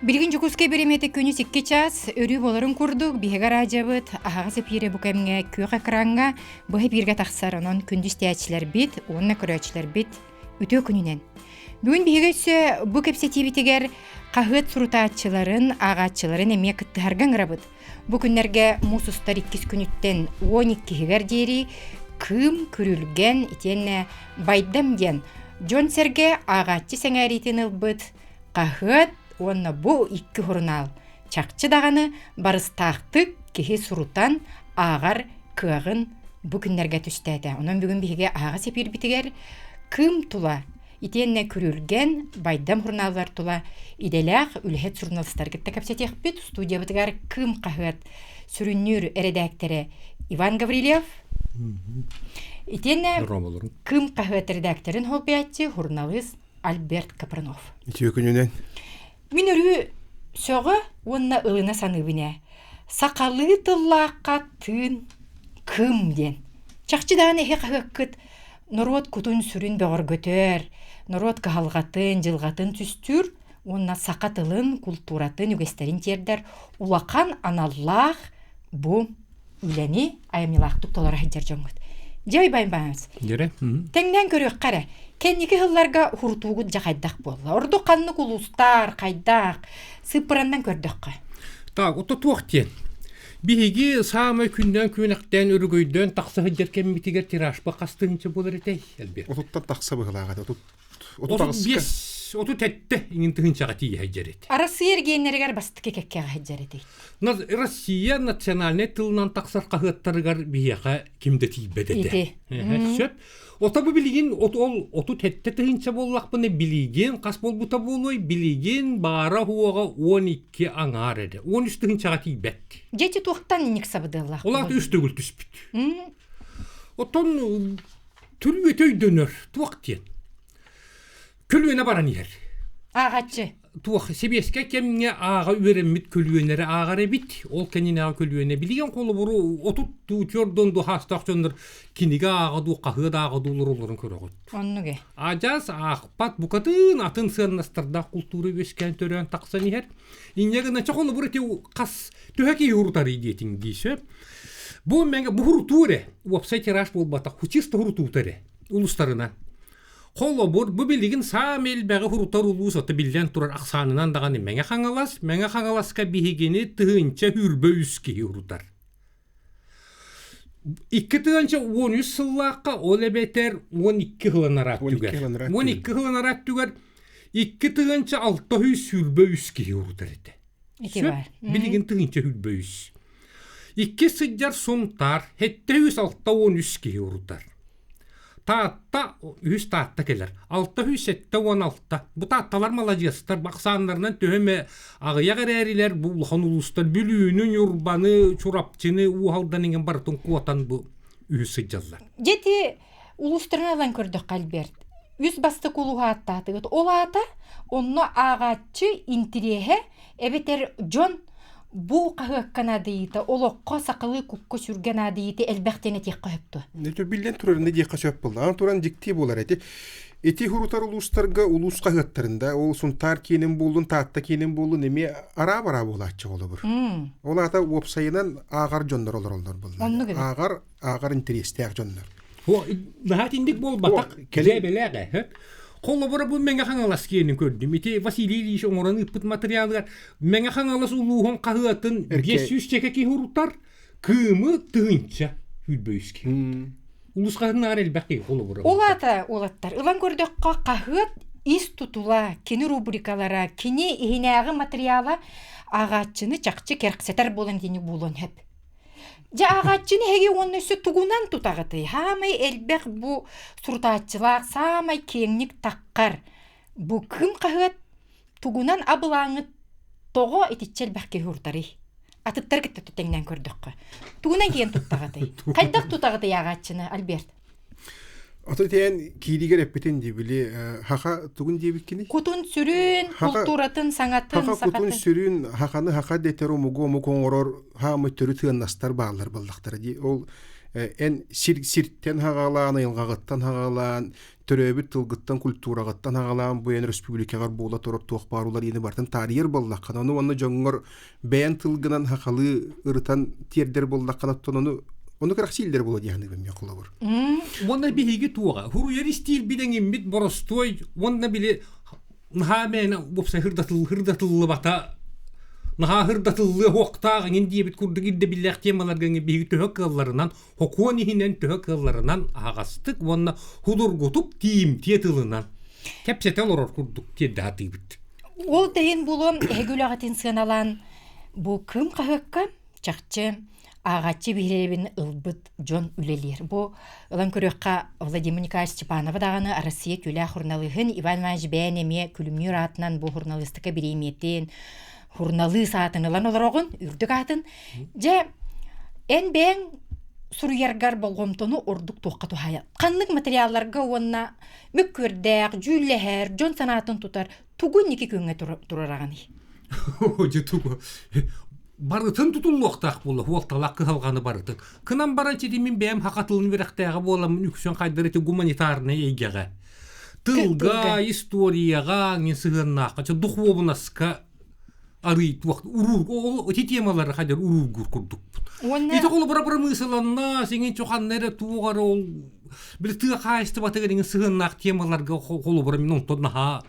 Билгин жукуске беремети күнү сикке час өрү болорун курдук биһига радиобыт ахага сепире букемге күйөк экранга быһы бирге тахсар онон күндүз тиячилер бит уонна көрөчлөр бит үтө күнүнен бүгүн биһиге өссө бу кепсетибитигер кахыт сурутаатчыларын агаатчыларын эмие кыттыһарган ырабыт бу күннерге мусустар 2 күнүттен 12-гер диери кым күрүлген итенне байдам ден Жон Серге агаатчы сеңәритин ылбыт кахыт онна бу 2 хурунал чакчы даганы барыстаактык кихи сурутан агар кыагын бу күннерге түстәде. Онон бүгүн биһиге ага сепир битигер кым тула итенне күрүлген байдам хурналлар тула иделях үлһет журналисттар гитте капсетех бит студия битигер кым кахыт сүрүннүр эредактери Иван Гаврилев итенне кым кахыт редакторын холбиятчы журналист Альберт Капранов. Итү күнүнен Мен өрү сөғы онна ылына саныбыне. Сақалы тыллаққа тын кым ден. Чақчыдан эхе қағыққыт нұрот күтін сүрін бөғір көтер. Нұрот қағалғатын, жылғатын түстүр. Онна сақа тылын, культуратын, үгестерін тердер. Улақан аналлақ бұ үләні айамилақтық толара хеджер жоңғыт. Жай байынбаңыз. Тәңнен көрек қара. Кенники хылларга хуртуугут жакайдак болла. Орду канны кулустар, кайдак, сыпырандан көрдөккө. Так, ото туактен. Биһиги самай күндөн күнөктен өргөйдөн таксы хыжеркен битигер тирашпа кастынчы болор этей, Альберт. Отуттан таксы быгылагат. Оту тетте иңин тыгынчага тии хыжерет. Россия генеригер бастыке кекке хыжерет. Россия национальный тылынан таксар кахыттарыгар бияка кимде тийбедете. Сөп. Ота бу билигин оту тетте тыгынча боллакпыны билигин кас болбута болой билигин бара хуога 12 аңар эде. 13 тыгынчага тийбет. Жети туктан ник сабыдыллах. Олар үстөгүл түспүт. Отон түрү өтөйдөнөр туактен. Көлүөнө баран ер. Агачы. Туах себеске кемне ага үйренмит көлүөнөрө агар эбит. Ол кенин ага көлүөнө билген колу буру отут түйөрдөн ду хастакчондар киниге ага ду кахы да ага дулуруларын көрөгөт. Оннуге. Ажас акпат букатын атын сырнастарда культура бескен төрөн таксан ер. Иннегена чоколу буру кас төһөки юртары диетин гише. Бу менге бу хуртуре вебсайт раш болбата хучист хуртутере улустарына. Холо бу билигин самел бага хуртар улус аты билден турар аксанынан даганы меңе хаңаласка бихигени тыгынча хүрбөйүске хуртар. 2 тыгынча 13 сыллакка олебетер 12 хыланарат түгер. 12 хыланарат түгер 2 тыгынча 600 хүрбөйүске хуртар эте. Билигин тыгынча хүрбөйүс. 2 сыджар сумтар 713 хуртар. Таатта 100 таатта келер. 616. Бу таатталар маладьястар баксандарынан төһөме агыягар әрилер бул ханулустар бүлүүнүн юрбаны чурапчыны ухалдан ingen бартын куатан бу үсү жазлар. Жети улустарынан көрдүк Альберт. 100 басты кулугаатта тыгыт. Олата онно агачы интерехе эбетер Жон бу кахыккана дейти, олоққа сақылы күккі сүрген дейти әлбәқтені тек қойыпты. Нето билен турарында дек қасөп болды. Ан туран дикти болар әте. Эти хурутар улустарга улус кахыттарында ол сунтар кенен болдун, таатта кенен болдун эме ара-бара болачы болу бур. Ол ата вебсайынан агар жондар олар булар. Агар интерестек жондар. О, нахат индик бол батак келебелеге. Коло бара бу менге хаңалас кенин көрдүм. Ити Василий Ильич оңоран ыппыт материалдар. Менге хаңалас улухон кахыатын 500 чекеки хуруттар кымы тыгынча хүлбөйске. Улус кахынар элбәкки коло бара. Олаттар. Ылан көрдөккө кахыт ис тутула, кини рубрикалара, кини ихинеагы материала агачыны чакчы керксетер болон дени булон хеп. Жа агачыны хеги онны өсө тугунан тутагыты. Хамай элбек бу суртаатчылар самай кеңник таккар. Бу кым кахыт тугунан абылаңы того этичел бәкке хуртары. Атыттар кетти тутеңнен көрдөккө. Тугунан кийин туттагыты. Кайдак тутагыты агачыны, Альберт? Ототен киригер эппетен дибили хака тугун дибиккини. Кутун сүрүн, культуратын, саңатын, сакатын. Хака кутун сүрүн, хаканы хака детеро муго коңорор хамы төрү тыаннастар баалар балдактар ди. Ол эн сирттен хагалан, ылгагыттан хагалан, төрөбүт тылгыттан культурагаттан агалаан буен республикагар була торор туох барулар ени бартын тарьер боллаккан ону онно жоңгор бээн тылгынан хакалы ырытан тиердер боллакканаттан ону караксилдер болот яны бем якулабыр. Онна биһиги туога хуруяр стил бидеңин бит боростой онна биле нахамена бопса хырдатылы бата наха хырдатылы хоктагы инди бит курдугидде биллах темаларга биһиги төһөккалларынан хокуонихинен төһөккалларынан агастык онна худургутуп тиим тиетылынан кепсетел орор курдук тиедде атыбыт. Ол дейін бұлым әгүлағатын сыналан бұ кім қағыққа чақчы ағатчы бейребін ұлбыт жон үлелер. Бұ ұлан көріққа Владимир Николаевич Степанова дағаны Россия күлі хурналығын Иван Иванович бәнеме күлімнер атынан бұ хурналыстықы береметін хурналы саатын ұлан олар оғын үрдік атын. Же ән бәң суруяргар болгомтону ордук тоққа тухая. Қанлық материалларға онна мүккөрдәк, жүлләһәр, жон санатын тутар, тугун неке көңе турарағаны. Же тугу. Барытын тутулуқтақ болы, уолталақ қығалғаны барытын. Кынан баранчы демін бәм хақатылын верақтағы боламын үксен қайдыреті гуманитарны егеға. Тылға, историяға, мен сығыннаққа, дұқуобынасқа арыйт вақт урур, ол темалары қайдар урур күрдік. Ити қолы бұра-бұра мысыланна, сенген чоқаннары туғары ол бір тыға қайысты батыға деген сығыннақ темаларға қолы бұра мен онтон наға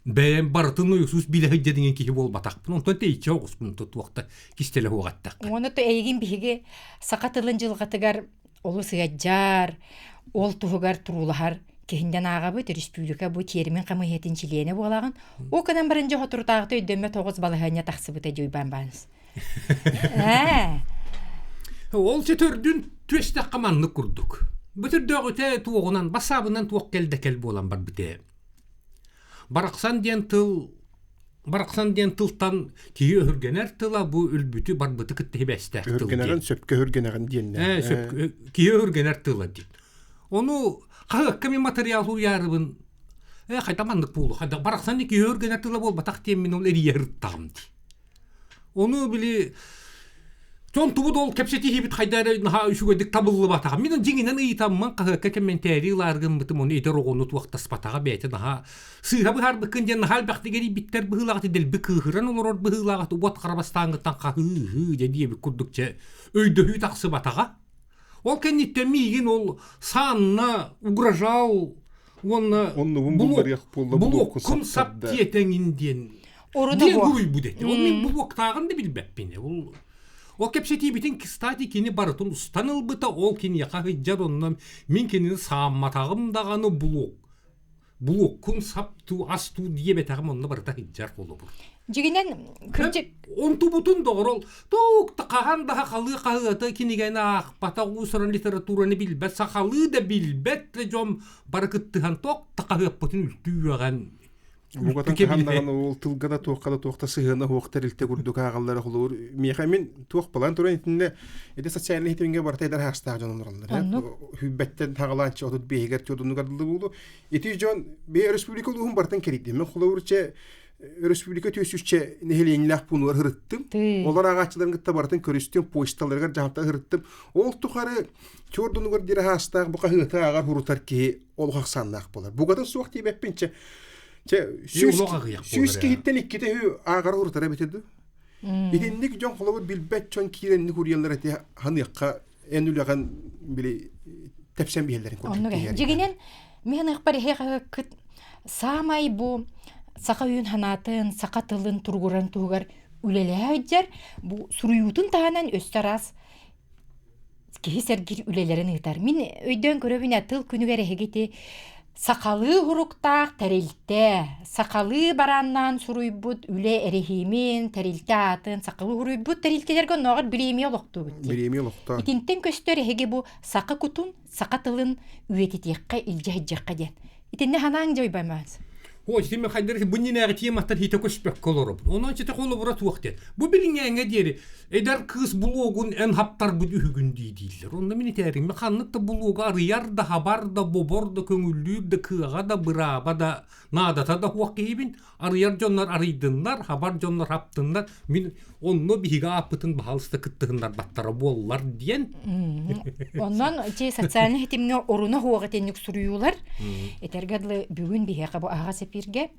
бәйін барытын өйсіз білі деген кейі бол батақпын. Онтон тейче оғыспын тұт уақытта кестелі оғаттақ. Оны то әйген бігі сақатылын жылғатығар олы сығаджар, ол тұғығар тұрулағар кехінден аға бұд республика бұ терімен қамығетін чилені болағын. О қынан бірінші ғотыртағыты өйдеме 9 балығanya тақсы бұта жойбан бағыныз. Ол четөрдүн төстәк каманны курдук. Бүтүрдөг өтө туогунан басабынан туок келдекел болан бар бите. Бараксан ден тылтан кие өргенер тыла бу үлбүтү бар быты кытты бестек тыл. Өргенерен сөпкө өргенерен диенне. Сөпкө кие өргенер тыла дит. Ону кагакками материал уярыбын. Кайтамандык болду. Кайда бараксан кие өргенер тыла бол батак темин ол эриер тамды. Ону били Жон тубуд ол кепсети хибит хайдары наха үшүгөдүк табылы батага. Менин жеңинен ыйтамман кагакка комментарий ларгын бытым оны эдер огону туактас батага бейте наха сыйра быхар быкын жен нахал бактыгери биттер быхылагаты дел быкыхыран олор быхылагаты убат карабастангыттан кахы жедие бик курдукча өйдөхү таксы батага. Ол кеннитте мигин ол санна угрожал онна булок кун сап тиетеңинден. Оруда бу будет. Он мен булок тагынды билбеппине. Ол кепсети битин кстати кини барытын устаныл быта ол кини яқағы жадоннан мен кенini саамматағым дағаны булок күн сапту асту дие бетағым онны барыта хиджар қолы бұл. Жегенен күрчек... Онту бұтын доғыр ол тоқ тақаған daha қалы қағыты кенігені ақпата ұсырын литератураны білбәт, сақалы да білбәт жом барықыттыған тоқ тақағы бұтын үлтүйіған. Бугатан ханнаган ол тылгада тоққада тоқта сыгына хоқтар илте күрдүк агаллары холур. Мехамин тоқ балан туран итинде эде социаль хитинге бартайдар хастаг жонларлар. Хүббеттен тагаланчы отут бегер чодуну гадылды болду. Эти жон бе республика улугун бартан кериди. Мен холурча республика төсүчче нехеленлах пунуар хырыттым. Олар агачыларын гытта бартан көрүстүн почталарга жаапта хырыттым. Ол тухары чодуну гадыра хастаг бука хыта агар хурутар ки ол хаксаннак болар. Бугатан суак тийбеппинче Сүйске хиттен иккете хүй ағар ұртара бетеді. Иденник жон қолауыр білбәт жон киренні көрелер әте ханыққа ән үліған білі тәпсен бейелерін көрдік. Жегенен, мен ұқпар еға күт самай бұ сақа үйін ханатын, сақа тылын тұрғыран туғар үлелі әйдер, бұ сұруютын тағанан өстарас кейсергер үлелерін ұйтар. Мен өйден көрөбіне тыл күнігер әгеті сақалы ғұрықтақ тәрелті, сақалы бараннан сұруйбұд үле әрехеймен тәрелті атын, сақалы ғұройбұд тәрелтелерге ноғыр білейме олықты бұд. Білейме олықты. Итінтен көстер әге бұ сақы құтын, сақы тылын үйететеққа илжі-жаққа ден. Итінне ханаң жой баймаңыз? Хоч тиме хайдар бу нинеге тиематтан хите көспөк колоруп. Онон чете колу бурат уакте. Бу билиңеңе дери. Эдер кыз булогун эн хаптар бу үгүн дейдилер. Онда мени терим ханныкта булога арыяр да хабар да бобор да көңүллүр да кыга да быраба да надата да уакибин. Арыяр жоннар арыйдындар, хабар жоннар хаптындар. Мен онно бига апытын баалыста кыттыгындар баттара боллар диен. Оннан че социальный хитимге оруна хуага тенник суруюлар. Этергедле бүгүн биһега бу ага сепирге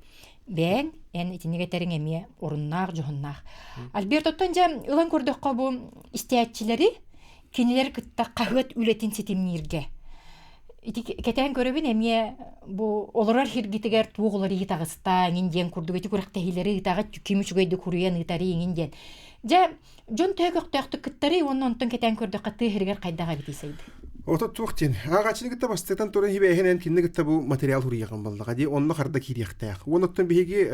бен эн итинеге тереңеме оруннар жохуннар. Альберт оттанжа ылан көрдөккө бу истиятчилери кинилер кытта кагыт үлетин сетимнирге. Кетен көрөбүн эме бу олорар хиргитигер тугулар итагыста инден курдугети күрәктәһиләре итагы кимүчүгөйдү курыян итари инден. Ja жон төгөктөктү кыттары оннон кетен көрдөккө тыгыргер кайдага битисейди. Ото туктен агачны гытта бастатан туран хибехенен кинне гытта бу материал хурыяган балдыга ди онны харда кирияктак. Оноттон биһиги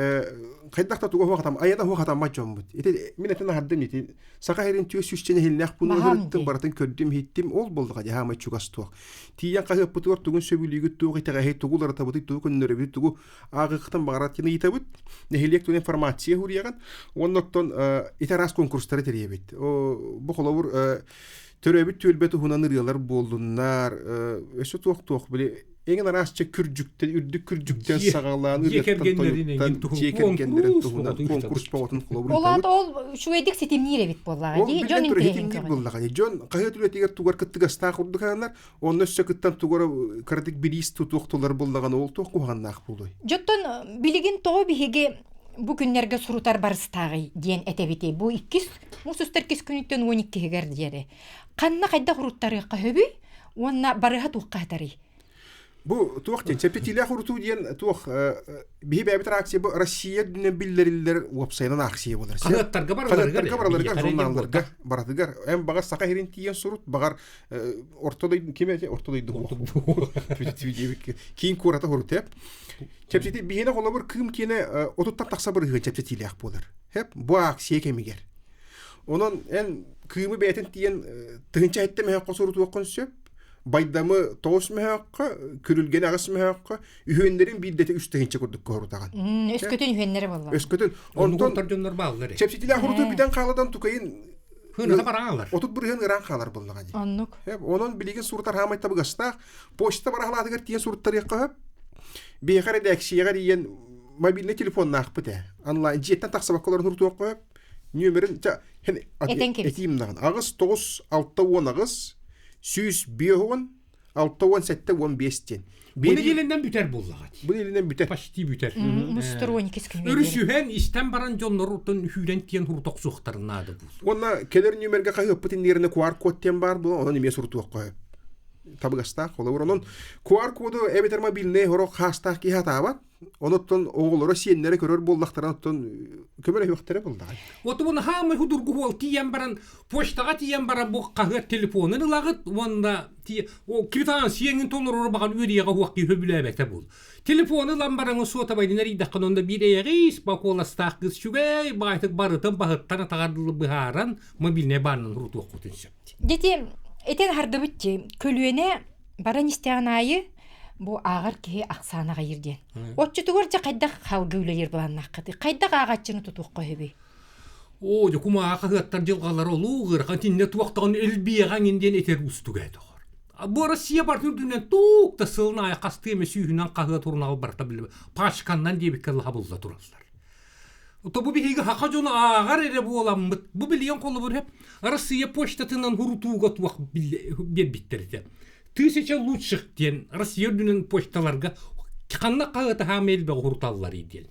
кайдакта тугу хатам аяда ху хатам мачом бут. Эте минетен хардым ити сакаһерин түйөс үччене хилнак буну хырыттым бартын көрдүм хиттим ол болдуга ди хама чугас тук. Тиян кахып бутур тугун сөбүлүгү тугу итага хей тугулар табыты тугу күннөрө бит тугу агыктан багаратыны итабыт. Нехилек тун информация хурыяган. Оноттон итарас конкурстары теребит. О бу холовур төрөбүт төлбөтү хунан ырыалар болдуннар. Өсө тук биле эң арасча күржүктен үрдүк күржүктен сагалаан ырыктан чекергендерин тугунан конкурс болотун холовур. Олат ол шуэдик сетимнире бит боллага ди жон интегин боллага ди жон кайытылы тигер тугар кыттыгаста курдуганар онно сөкүттан тугар кардик билис туктулар боллаган ол тук куганнак болду. Жоттон билигин того биһиге бу күннерге сурутар барыстагы диен этебите бу 2 мусустар кис күнүттөн 12-гер диере. Канна кайда хуруттары кахөбү, онна барыга туккатары. Бу туактен чептиле хуруту диен тух бибе акция бу Россия дүне биллерилер вебсайтынан акция болар. Канаттарга бараларга журналларга барадыгар. Эм бага сака херин тиен сурут багар ортодой кемете ортодой ду. Кин курата хурутеп. Чептити бихене холобур кым кене отуттан такса бир чептитиле ак болар. Хеп бу акция кемигер. Онон эн кымы бетин тиен тынча айттым хак суруту окконсөп байдамы тоос мехакка күрүлген агыс мехакка үйөндөрүн биддете 3 тегинче көрдүк көрүтаган. Өскөтөн үйөндөрү болду. Өскөтөн онтон жоннор баалар. Чепситиле хуруту биден каладан тукайын хына баралар. Отут бир хын ыран калар болдуган. Аннук. Онон билеген суртар хамайта бугаста почта барахладыгар тиен сурттар якка. Бехаре дексиягар диен мобильный телефон нахпыта. Онлайн жеттен таксабаккаларын хуруту окуп нөмерин этимнаган. Агыс 9-6-10 агыс Süs biyoğun 6-17-15'ten. Bunu elinden büter bollagat. Bunu elinden büter. Paşti büter. Mustur 12 gün. Örüsühen istem baran jonnorutun hürentiyen hurtok suhtarınadı bu. Ona keler nümerge kayıp putinlerine QR kodten var bu. Ona nime surtu koyup. Tabi gasta kolawur onun QR kodu ebeterma bilne horok hasta ki hatabat. Onotton oğulları siyenlere körör bollaktaran otton kömele hüktere boldu. Otu bunu hamı hudurgu hol tiyen baran poştaga tiyen baran bu kahır telefonunu lağıt onda o kitan siyenin toluru bakan üriye huakki höbülebete bul. Telefonu lan baran suata baydı neri dakkan onda bir eğis bakola stakız şügey baytık barıtın bahıttan tağardılı biharan mobilne barının hurutu okutun şapti. Dedi eten hardı bitti kölüene baran isteyen ayı bu ağır ki aksana gayırden. Otçutuğurca kayda halgı üleyir bulan nakıdı. Kayda ağaçını tutuq koyubi. O ya kuma ağaçlar jılgalar oluğur. Kantinne tuaqtağın elbiyeğen indiyen eter ustu gaydı. Bu Rusya partürdüğünden tuğ da sılına ayakastı eme sühünen kahıya turnağı barta bilip paşkandan diye bir kelle habılda duraslar. Oto bu bir haka jonu ağır ere bu olan mıt. Bu biliyen kolu var hep. Rusya poştatından hurutuğu tuaq bir bittirdi. Тысяча лучших ден Россия дүнен почталарга канна кагыта хамел бе хурталлар иден.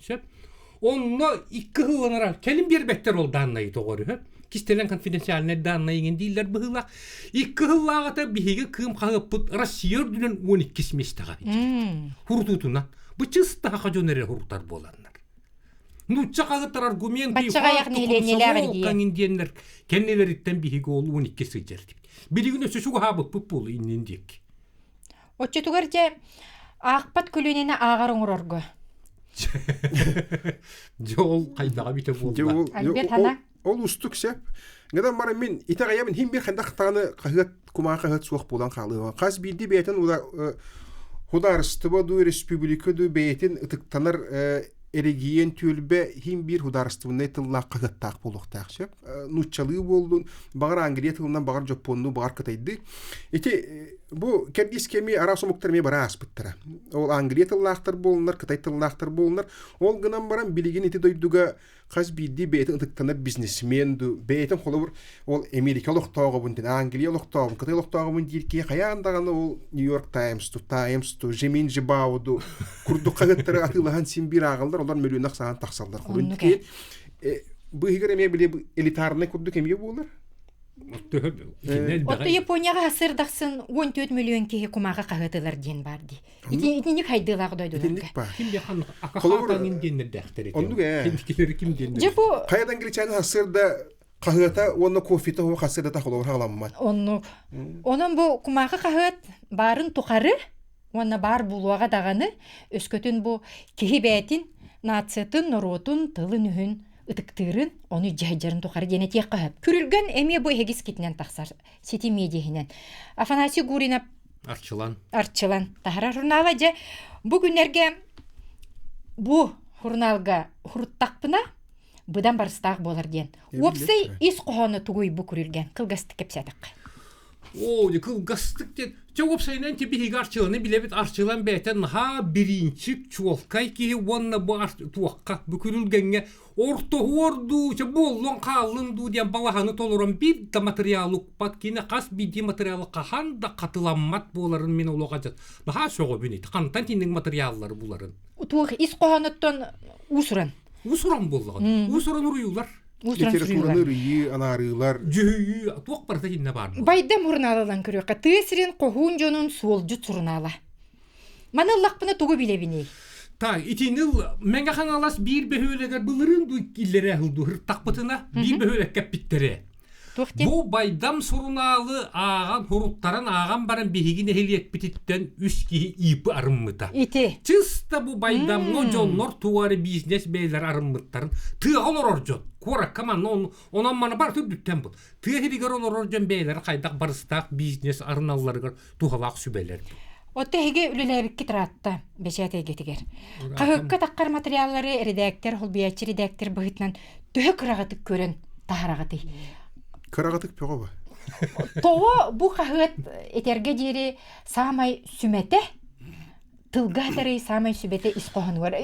Онно 2 хылынара келин бербеттер ол данный тогору. Кистелен конфиденциальный данный ген дилер быгыла. 2 хыллагата биге кым кагып Россия дүнен 12 сместага. Хуртутуна. Бу чыста хажонере хуртар боландар. Нучча кагыттар аргументи кангендер кеннелериттен биге ол 12 сыжер. Билигин өсө шуга хабы пупул иннендик. Отчетугарча акпат көлөнене агар оңорорго. Жол кайдага бите болду. Ол устук сеп. Гадам бара мен итагаябын хим бир хандактаны кагыт кума кагыт суак болан калыга. Каз билди бетен ула хударыстыба ду республика ду бейтин ытыктанар эрегиен түлбе хим бир хударыстыбынай тыллааққа гыттаақ болуқтаақ шеп. Нуччалыы болдун, бағар ангелия тылынан бағар жоппонну бағар кытайды. Эти бу кердис кеми арасомуктар ме бара аспыттара. Ол ангелия тыллаақтар болунар, кытай тыллаақтар болунар. Ол гынан баран билигин эти дойдуга қаз бидди бейтин ытыктанар бизнесмен ду бейтин холобур ол Америка лохтоогобун ден Англия лохтоогобун, Кытай лохтоогобун дирки каяндаганы ол Нью-Йорк Таймс ту Жемин Жибау ду курдукка гыттары атылахан симбир агылдар, олар миллионнак саан таксалдар. Хурунки бу хигер эме биле элитарный курдук эме болар. Отто Японияга хасырдаксын 14 миллион кеге кумага кагытылар ден барди. Итинник хайдылар дойдулар. Кимде хан акахатанын денне дәхтер экен. Кимдикелер кимден. Жепу Каядан гречаны хасырда кагыта онно кофета хо хасырда тахолор халаммат. Онун бу кумага кагыт барын тукары, онна бар булуага даганы өскөтүн бу кихибетин, нацетін, норотун, тылын үхін ытыктырын, оны жайжарын тукары дене тек кахып. Күрүлгөн эме бу эгис кетинен таксар, сети медиахинен. Афанасий Гуринов Арчылан. Тахара журнала же бу күнерге бу журналга хуруттакпына быдан барыстак болар ден. Опсей ис кохону тугуй бу күрүлгөн кылгастык кепсетик. Кылгастык ден. Жауап сайынан тебиги арчыланы билебит арчылан бәйтен биринчик чуолкай ки онна бу туакка бүкүрүлгенге ортоорду боллон калынду ден балаханы толорон бир да материалык пат кине кас биди материалы кахан да катыламмат боларын мен олога жат. Наха сого бинит кантан тиндин материаллары буларын. Туак ис кохонуттон усуран боллаган. Усуран уруюлар. Литератураны рыйы, анарылар. Жүйі, туақ барда кинне бар. Байдам урналалан көрөкка тысырын кохун жонун суолжу цурнала. Маныллакпына тугу билебиней. Та, итинил менге ханалас бир бөхөлегер былырын ду киллере хылду хырттакпытына бир бөхөлек кеппиттере. Бу байдам суруналы аған хуруттаран аған барын бихигин эхилиек бититтен үс кихи ипы арыммыта. Чыста бу байдамно жоннор туары бизнес бейлер арыммыттарын тыағын ороржон. Корак каман онан мана бар түрдүттен бұл. Тыағылигер ороржон бейлер қайдақ барыстақ бизнес арыналарығыр туғалақ сүбелер. Отта хеге үліләбікке тұратты бешәт егетігер. Қағыққа таққар материаллары редактор, холбиячы редактор бұғытнан түхі қырағытық көрін тахарағыты. Кырагатык пёго ба. Тоға бұ қағыт етерге дері самай сүмәте, тылғатары самай сүбәте исқоғаны бар.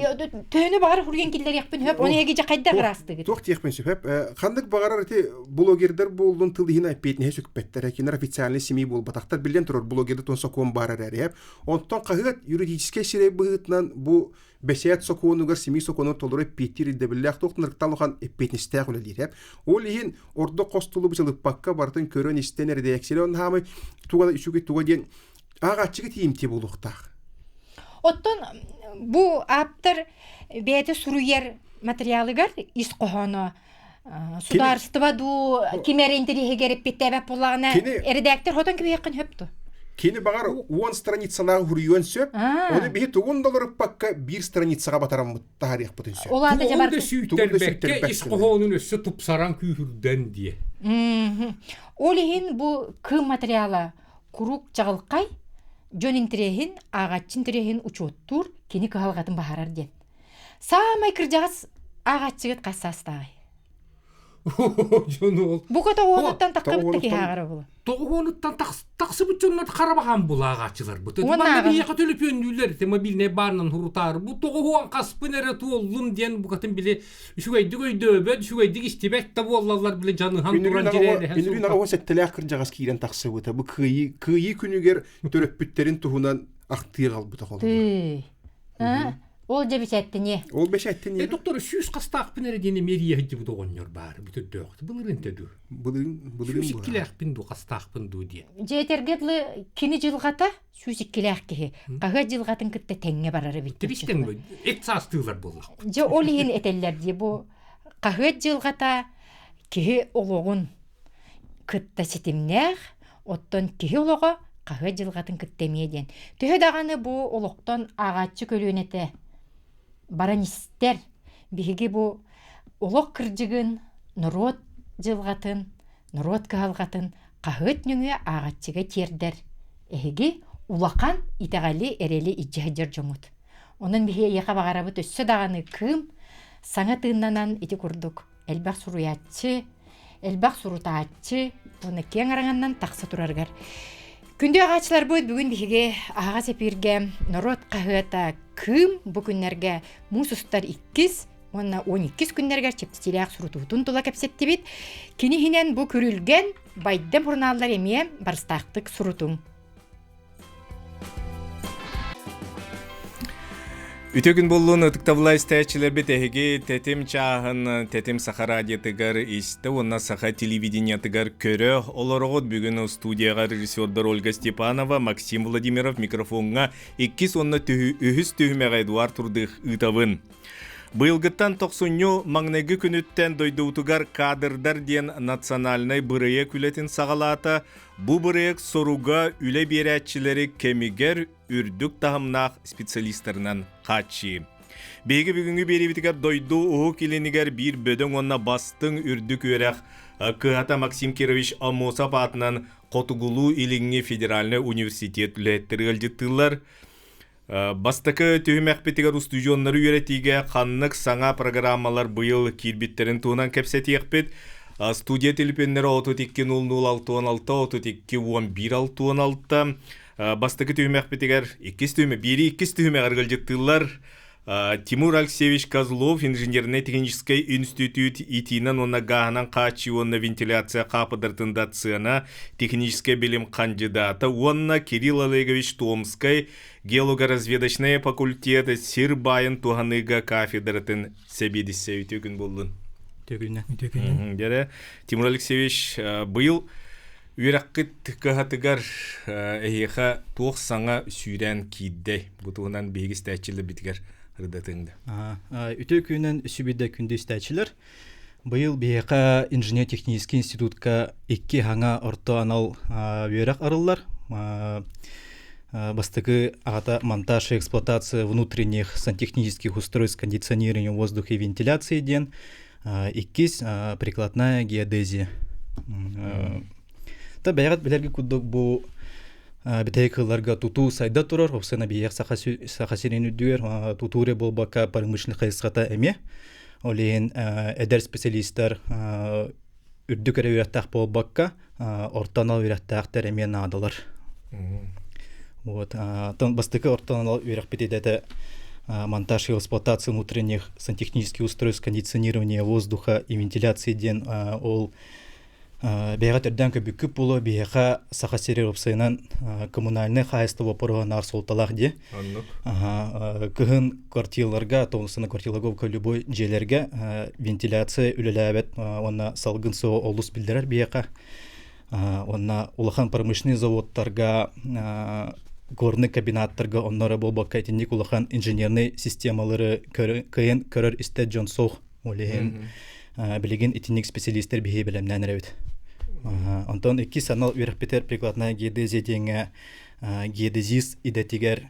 Түйіні бағар хүрген келдер яқпын хөп, оны еге қайда қырасты. Тоқ тияқпын сөп. Қандық бағарар блогердер болдың тылдығын айпетіне сөкпеттер. Кенер официальный семей бол батақтар білден тұрыр блогерді тонса кон барар әрі. Онтон қағыт юридическе сирей бұғытынан бұл бәсәт соконугар семей сокону толыры петтер идебілләқ тоқтын ұрқталуған эппетністәқ өлелер. Ол еген орды қостылы бұшылып баққа бартын көрін істен әрді әкселі оның хамы туғада үшуге туға ден ағатшығы тиімте болуқтақ. Оттон бұл аптыр бәйті сұруер материалыгар ис қоғаны сударстыва ду кемерендері егеріп беттәбәп болағына редактор хотан кебе яқын хөпту. Кені бағар 10 страницалағы хүрүйен сөп, оны бейі $10 паққа 1 страницаға батарам тағариқ бұтын сөп. Олады сүйттер бәкке ис қоғының өсі тұпсаран күйірден дие. Ол ең бұл кім материалы құруқ жағылқай, жон интерехин, ағатчин терехин учоттур, кені кығалғатын бағарар ден. Самай кіржағыз ағатшығыт қассастағай. Бұ көті оғыныттан таққабытты ке ағары бұлы. Тоғыныттан тақсы бұтчонлар қарабаған бұл ағатшылар бұты. Банда бейеқі төліп өнділер, мобильне барынан ұрутары. Бұ тоғуан қаспын әрі туоллым ден бұқатын біле үшігейді көйді өбөд, үшігейді істебәк табу аллалар біле жаныған тұран жерелі. Енірін ағуан сәттілі ақырын жағас кейрен тақсы бұты. Бұ күйі күнігер төріп бүттерін тұғынан ақтығы қал бұты қолы. Ол же бешәтті не? Ол бешәтті не? Доктор, сүйіз қастақпын әредені мерия хеджі бұды ғонер бары, бұты дөқті. Бұлырын тәді. Сүйіз иккіләқпін ду, қастақпын ду де. Жетергедлі кені жылғата сүйіз иккіләқ кеге. Қаға жылғатын күтті тәңе барары бітті. Тіріштен бі, әт састығылар болы. Же ол ең әтелер де бұл. Қаға жылғата кеге олығын күтті сетімнәқ, оттан кеге олығы қаға жылғатын күттемеден. Түйі дағаны бұл олықтан ағатшы көлінеті. Баранистер биһиги бу олок кыржыгын норот жылгатын, норот калгатын кахыт нүңе агатчыга тердер. Эһиги улақан итағали әрелі иджахаджар жоңут. Онын бихе яқа бағарабыт өссө дағаны кым саңа тыыннанан ити курдук. Элбақ суруятчы, элбақ сурутаатчы, оны кен араңаннан тақсы тураргар. Күнде ағачылар бөйд бүгін бихеге аға сепирге народ қағыта кым бұ күннерге мусустар 2, онна 12 күннерге чептетелек сурутуутун тула кәпсетті бит. Кені хинен бұ көрілген байдым бұрналар еме барыстақтық сурутун. Үтөгүн болуын ұтықтавылай стәчілер бет әхеге тәтім чағын тәтім саха радиотыгар исті, онна саха телевидениятыгар көрі. Оларығыд бүгін студияға режиссердар Ольга Степанова, Максим Владимиров микрофонға 2 онна үхіс түйімеға Эдуард Турдық ұтавын. Бұйылғыттан 90 маңнегі күніттен дойдуутугар кадрдар ден национальный бұрыек үлетін сағалата, бұ бұрыек соруға үлі берәтчілері кемигер үрдік тағымнақ специалистерінен қатши. Бегі бүгінгі беребітігер дойду ұғы келенігер бір бөдің онна бастың үрдік өрәқ Кыата Максим Кирович Амосап атынан Қотугулу иліңі федеральный университет үләттері ғылдеттілер. Бастықы түйімәқ бетігер устудионлары үйретіге қаннық саңа программалар бұйыл кирбиттерін туынан кәпсәті еқпет. Студия телепенлері 32-00-616, 32-11-616. Бастықы түйімәқ бетігер 2 түйімәқ арғылжеттілер. Тимур Алексеевич Козлов, инженерно-технический институт итинен онна гағынан қачы онна вентиляция қапыдыртында цена, технический білім кандидата, онна Кирилл Олегович Томский, геологоразведочный факультеты Сирбайын туғаныға кафедратын сәбедісі өтегін болдың. Тимур Алексеевич, бұйыл үйраққыт кағатығар әйеға тоқ саңа сүйрен кейді. Бұтығынан бейгіз тәтчілі бітігер. Үтө күнен үсібеді күнді істәчілер. Бұйыл бейеқа инженер-технический институтка 2 хаңа орто анал өйрақ арылар. Бастығы ағата монтаж и эксплуатация внутренних сантехнических устройств кондиционирования воздуха и вентиляции ден. 2 прикладная геодезия. Та бәйғат білерге күддік бұл бітейкілерге туту сайда тұрар, опсына бейек сақасерен үддер, тутуре болбака парымышлы қайысқата әме. Олейін әдер специалистер үрдік әрі үйрәттәқ болбака, ортанал үйрәттәқтер әме надалар. Бастықы ортанал үйрәқ бетедеті монтаж и эксплуатация внутренних сантехнических устройств кондиционирования воздуха и вентиляции ден ол бейғат өрден көбікіп болу бейға сақасерер опсайынан коммунальный қайысты вопорғанар солталақ де. Күхін квартираларға, тоғысына квартираларға любой жерлерге вентиляция үліләбет, онна салғын соғы олыс білдірер бейға. Онна улахан промышленный заводтарға, горный кабинаттарға оннары болбаққа етіндік улахан инженерный системалары көйін көрір істет жон соқ олейін. Білеген етіндік специалистер бейе білімнен әрәуіт. Антон 2 санал үйрәқпетер прикладная геодезия денге геодезис идетигер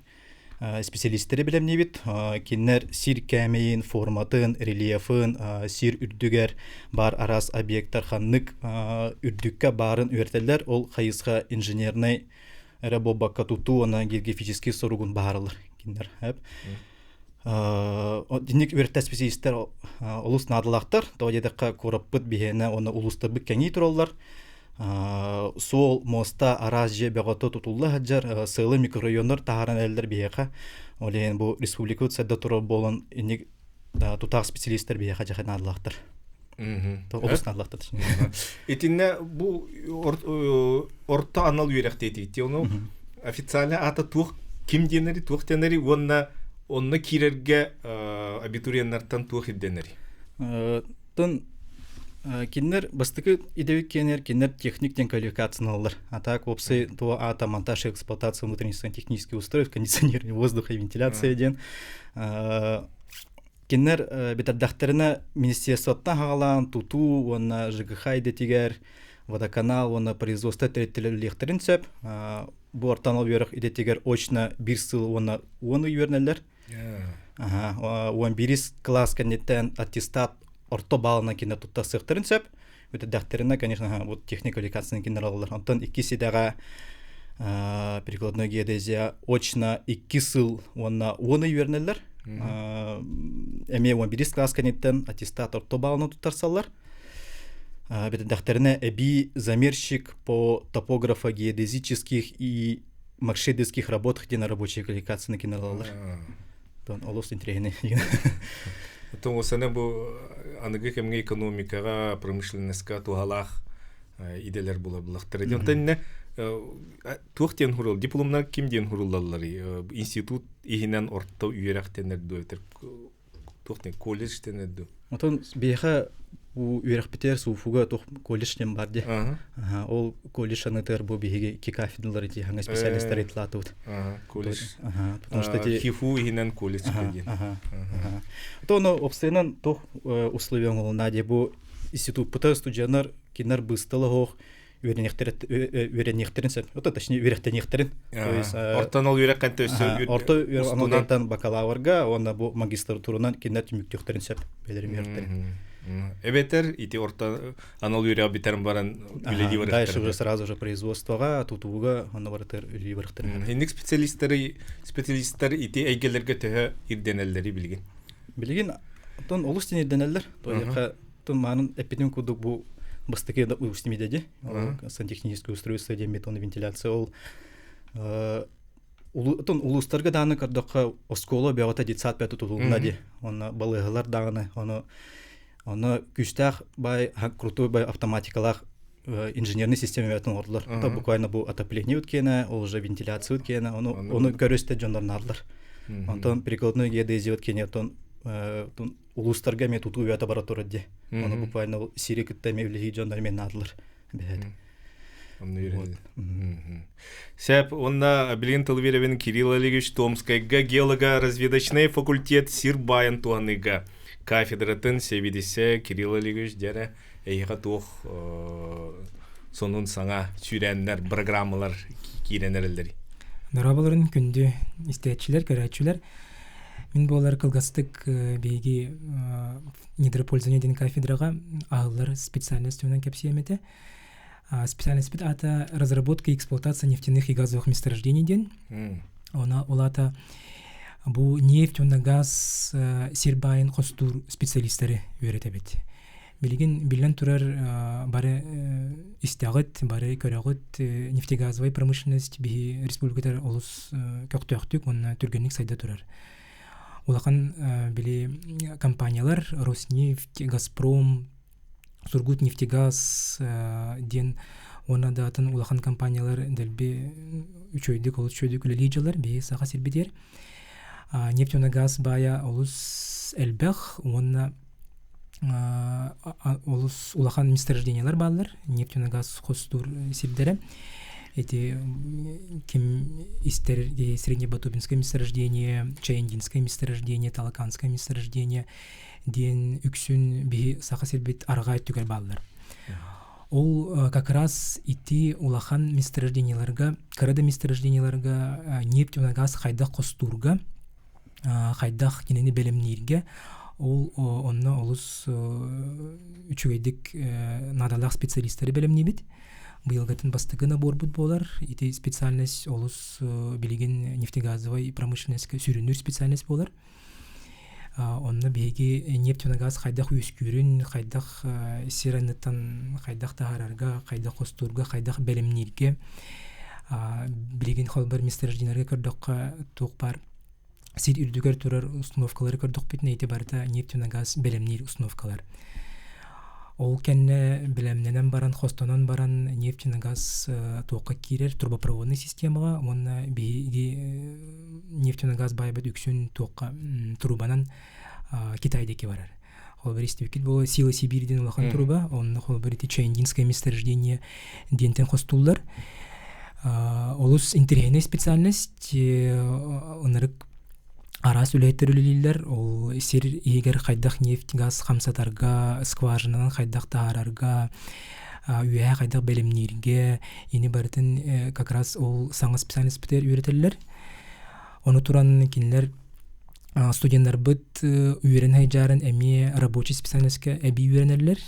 специалистері білімне бит. Кеннер сир кәмейін, форматын, рельефын, сир үрдігер бар арас объекттар ханнык үрдікке барын үйрәтелер. Ол қайысқа инженерный әрі болбаққа тұту, она географический соруғын барылыр. Кеннер Динник үйрәтті специалистер улус надылақтар, тоғадедіққа көріппіт бейені оны улусты бүк кәңей тұралар. Сол моста араз же бәғаты тұтулы ғаджар, сылы микрорайондар тағаран әлдер бейеқа. Олейін бұл республика өтсәді тұрал болын тұтақ специалистер бейеқа жақай надылақтар. Улус надылақтар. Етінне бұл орта анал үйрәқті етейті. Официально аты туқ, кім денері, туқ денері, онны кирерге абитуриеннардан туық едденері? Кеннер бастықы идеуік кеннер техниктен квалификациялар. Так, опсы туа ата монтаж и эксплуатация внутренних технических устройств, кондиционирование воздуха и вентиляция ден. Кеннер бетардақтарына министерствоттан ғалан, туту, оны ЖГХ идетигер, водоканал, оны производство территориялықтарын сөп. Бұл ортанал үйеріқ идетигер очно бір сыл оны үйернелер. Он біріс класс кәнеттен аттестат орто балына кенде тұтта сықтырын сөп. Өті дәқтеріне, конечно, техник квалификацияны кенде алалар. Онтан 2 седаға прикладной геодезия очно 2 сыл онна оны үйернелер. Эме 11 класс кенеттен аттестатор тобалны тутарсалар. Бедахтерне эби замерщик по топографо-геодезических и маршрутистских работах, где на рабочей квалификации накинулалар. Тон олос интригны. То осана бу аныгы кемге экономикага, промышленностька тухалах иделер була булактыр. Дионтан туохтен хурул дипломнар кимден хуруллалар. Институт ихинен орто үйрәктенер дөтер. Туохтен колледжтен эдү. Отон беха у үйрәкпетер суфуга тох колледжтен барди. Ол колледж анытыр бу беге ки кафедралар ити ханга специалисттар итлатут. Колледж. Потому что ти хифу ихинен колледж деген. То но обстоянан тох условиям ол наде бу институт пыта студентлар кинар быстылыгох үйренектерин это точнее үйректенектерин. То есть ортан ол үйрәккән төсө. Орто андан бакалаврга, онда бу магистратурунан кинар түмүктөктерин сеп белерим үйректерин. Эбетер ити орта анал үйрәп битерин баран үледи бар. Дальше уже сразу же производствога, тутууга аны баратыр үледи барыктыр. Хендик специалисттер ити әйгелерге төһө ирденеллери билген. Билген тон олустен ирденеллер. То яка тон манын эпидем кудук бу бастыки да устимидеди. Сантехническое устройство дем бетонная вентиляция ол тон улустарга даны кардакка оскола беота детсат бету тулунади. Оны балыгылар даганы, оны күстах бай крутой бай автоматикалар инженерный система бетон ордулар. Это буквально бу отопление өткене, ол уже вентиляция өткене, оны көрөстө жондарнарлар. Онтон прикладной геодезия өткене тон улустарга мен тутуу бета бара турди. Оны буквально сирекитте мевлиги жондар мен надлар. Сәп, онна Билген Тылверевен Кирилл Олегович Томскайга геолого-разведочный факультет Сирбайын туаныга кафедратын себедесе Кирилл Олегович дәрі әйға тух сонун саңа сүйрәннәр, программалар киренерелдери. Нарабаларын күнді истәтчілер, көрәтчілер. Мен болар кылгастык бейги недропользование ден кафедраға ағылар специальность өнен кәпсиемете. Специальность бит ата разработка и эксплуатация нефтяных и газовых месторождений ден. Она олата бу нефть, онна газ, Сирбайын қостур специалисттары өйрете бит. Билген турар бары истягыт, бары көрәгыт нефтегазовая промышленность би республикатар олус көктөктүк, онна түргенлик сайда турар. Улахан били компаниялар Роснефть, Газпром, Сургутнефтегаз ден ona da атын улахан компаниялар дәлбе үчөйдүк үлелейджалар бе саха сирбедер. Нефтяной газ бая олус элбэх, ona олус улахан месторождениялар баллар, нефтяной газ хостур сирбедере. Эти кем истер среднебатубинское месторождение, Чаяндинское месторождение, Талаканское месторождение, ден үксүн би саха сирбет аргай түгел баллар. Ол как раз ити улахан месторожденияларга, карада месторожденияларга нефтяной газ хайдах костурга, хайдах кинени белемнирге, ол онна олус үчүгейдик надалах специалисттары белемнибит. Быйылгатын бастыгына борбут болар. Ити специальность олус билеген нефтегазовой промышленность сүрүнүр специальность болар. Онна беги нефтяной газ хайдах үскүрүн, хайдах сиранытан, хайдах тахарарга, хайдах костурга, хайдах белемнирге, билеген холбар месторожденияларга көрдөкка токпар сир үрдүгөр турар установкалары көрдөк битне эти барда нефтяной газ белемнир установкалар. Ол кенне билемненен баран, хостонон баран нефтяной газ тоққа кирер трубопроводный системаға, онна беги нефтяной газ байбет үксүн тоққа трубанан Китайдеки барар. Ол бір истевкет бұл Сила Сибириден улахан труба, онна ол бір Чаяндинское месторождение дентен хостуллар. Олус интерегенный специальность, ынырык арас үлеттер үлелейлер, ол сер егер хайдах нефть, газ хамсатарға, скважинанан хайдах таарарға, үйе хайдах белемнирге, ені барытын как раз ол саңа специальность бітер үйретелілер. Оны туран кенілер студенттер бұд үйрен хайджарын әме рабочий специальностька әбі үйренелер,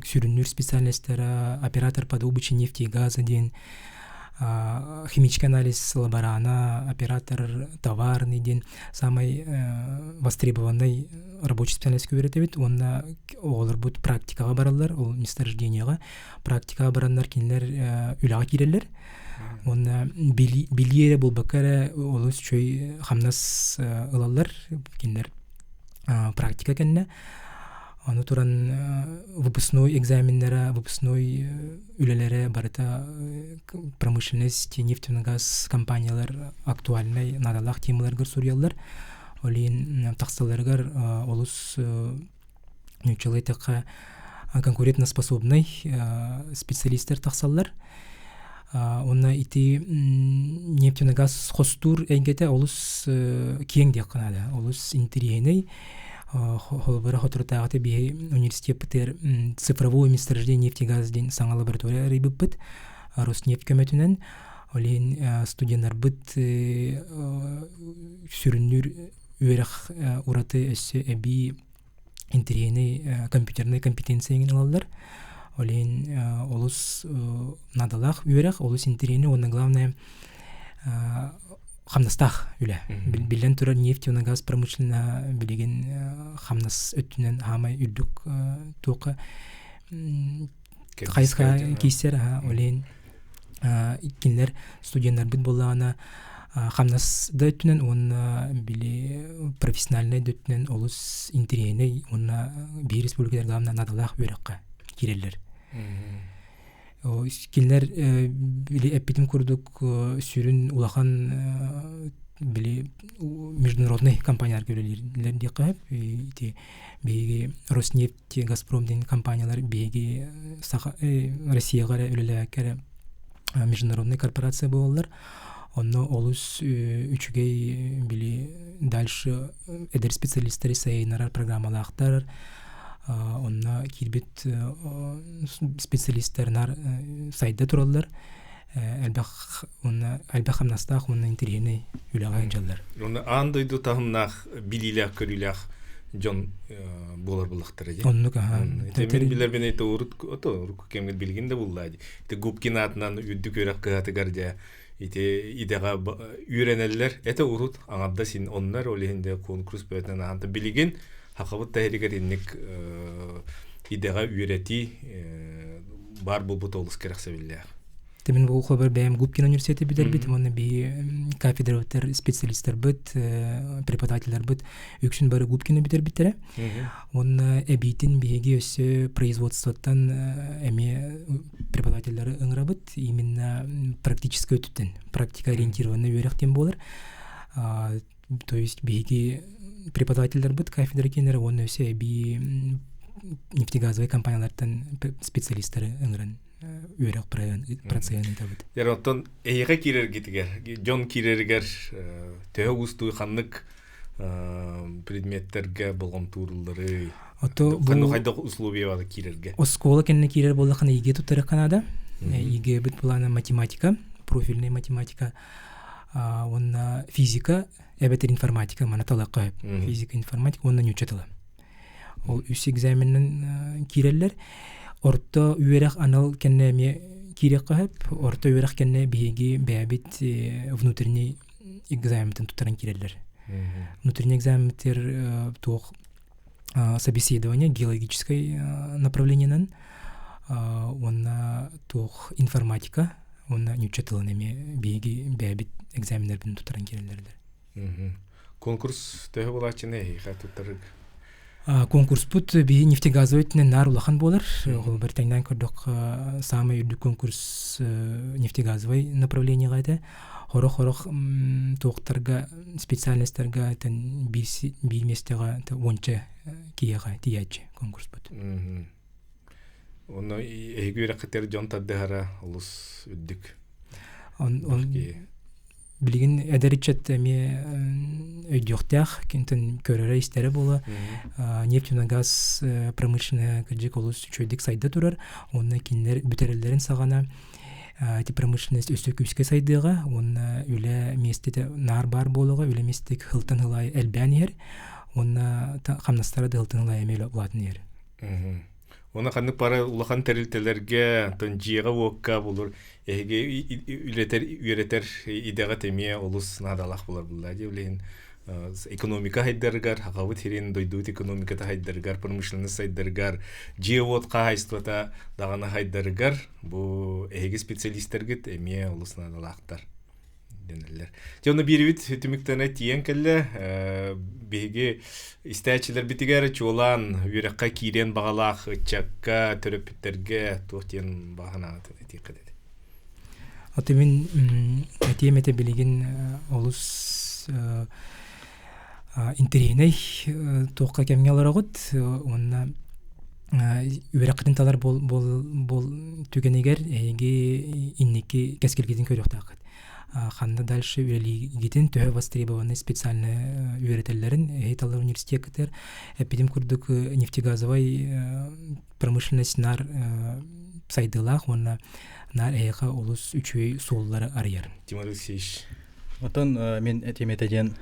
сүріннүр специальностьтары, оператор по добыче нефти и газа ден, химический анализ лаборана, оператор, товарный ден, самый востребованный рабочий специальность көберетебит. Онда олар бут практикага баралар, ол месторождениега практикага барандар кинилер үлага кирелер. Онда билиере булбакара олус чөй хамнас ылалар кинилер практика кенне. Аны туран выпускной экзаменнера, выпускной үлелере барыта промышленность, нефтяный газ компаниялар актуальный надалах темаларгар сурьялар. Олин тақсаларгар олус нючалайтақа конкурентоспособный специалисттер тақсалар. Онна ити нефтяный газ хостур энгете олус кең дек қанады. Олус интерьейный холбара хотротагаты би университет битер цифровое месторождение нефтегаз ден саңа лаборатория рыбып бит Роснефть көмөтүнөн олин студенттер бит сүрүнүр үрэх ураты эссе эби интерьейный компьютерный компетенцияны алалар. Олин олус надалах үрэх олус интерьейный, онна главное хамнастах үле. Билен турар нефтяный газ промышленно билеген хамнас өттүнен хамай үрдүк тока кайска кистер олен иккинлер студенттер бит боллагана хамнас да өттүнен он били профессиональный өттүнен олус интерьейный онна бир республикалар главный надалах үрекка кирелер. Кинлер били эпитим курдук сүрүн улахан били международный компаниялар көрөлөр дикап биги Роснефть, Газпром ден компаниялар биги Россияга өлөлөкөр международный корпорация болалар. Онно олус үчүгей били дальше эдер специалисттер сайнарар программалактар. Онна кирбит специалисттер сайда тураллар. Албах хамнастах онна интерьейный үлага жаллар. Онна андойду тахымнах билилях көрүлях жон болар булактар эди. Оннука. Темен билер бен эте урут кемге билгенде буллады. Те губкинатынан үддү көрөк кыгаты гардя. Ите идега үйренелер. Эте урут аңарда син оннар олехинде конкурс бөтөн анта билген хакыбыт тахиригеринник идега үйрети бар булбут олус керексе билер. Темен бул хабар бәм Губкин университети бидер бит, монда би кафедратар специалисттер бит, преподавательлер бит, үкшүн бары Губкин бидер биттер. Онна эбитин биге өсө производствоттан эме преподавательлер ыңыра бит, именно практически өтүттен, практика ориентированный өрөктен болар. То есть биге преподавательлер бит, кафедра кенер, онна өсө эби нефтегазовый компаниялардан специалисттер ыңыран. Үрек процент табыт. Яроттон эйге кирергитигер, жон кирергер төөгүстүү ханнык предметтерге болгон туурулдары. Ото бул кайдак условия бар кирерге. Оскола кенне кирер болгон иге туттары Канада. Иге бит булана математика, профильная математика, онна физика, эбетер информатика, мана талакка. Физика, информатика, онна нючатыла. Ол үс экзаменнен кирерлер. Орто үйрек анал кенне кирек кахып, орто үйрек кенне биги бәбит внутренний экзаментен тутаран киреллер. Внутренний экзаментер тух собеседование геологической направлениенен, онна тух информатика, онна нючатыланеме биги бәбит экзаменербен тутаран киреллер. Конкурс төһө булачыны хатуттар. Конкурс бут би нефтегазовый нар улахан болар. Ол Британиядан көрдік самый үрдік конкурс нефтегазовый направление гайда. Хорох тоқтарға специальностьтарға бир местега онча кияга тиячи конкурс бут. Оны эгүрэ кытер жон таддыхара улус үрдік. Билген эдеричет эме өйдөхтях кентен көрөрө истере бола. Нефтяный газ промышленная кырдык олус чөйдик сайда турар. Онна кинлер бүтерелдерин сагана эти промышленность өсөкүскө сайдыга, онна үле местете нар бар болуга, үле местек хылтан хылай элбәнер. Онна хамнастары да хылтан хылай эмеле булатын ер. Оны ханнык пара улахан терилтелерге тон жига вокка булур. Эге үйретер идега темия улус надалах булар булла дивлен. Экономика хайдергар, хагавы терен дойдут экономиката хайдергар, промышленность хайдергар, жиеводка хайствата дагана хайдергар, бу эге специалисттергит эмия улус надалахтар. Денелер. Жона бирибит түмүктөн тиен келле беге истәчилер битигәр чулан үрәккә кирен багалах чакка төрөптерге тохтен багана тиккәде. Атымен әтемете билеген олус интереней тоққа кемгеларагыт онна үрәккәдән талар бол түгенегер эге иннеки кескелгедин көрөктәкәт. Ханна дальше үрелигитин төһө востребованный специальный үйрәтелләрен Хейталар университеттер эпидем курдук нефтегазовый промышленность нар сайдылах онна нар эйга улус үчүй суллары арыяр. Тимур Алексеевич. Отон мен этеметеден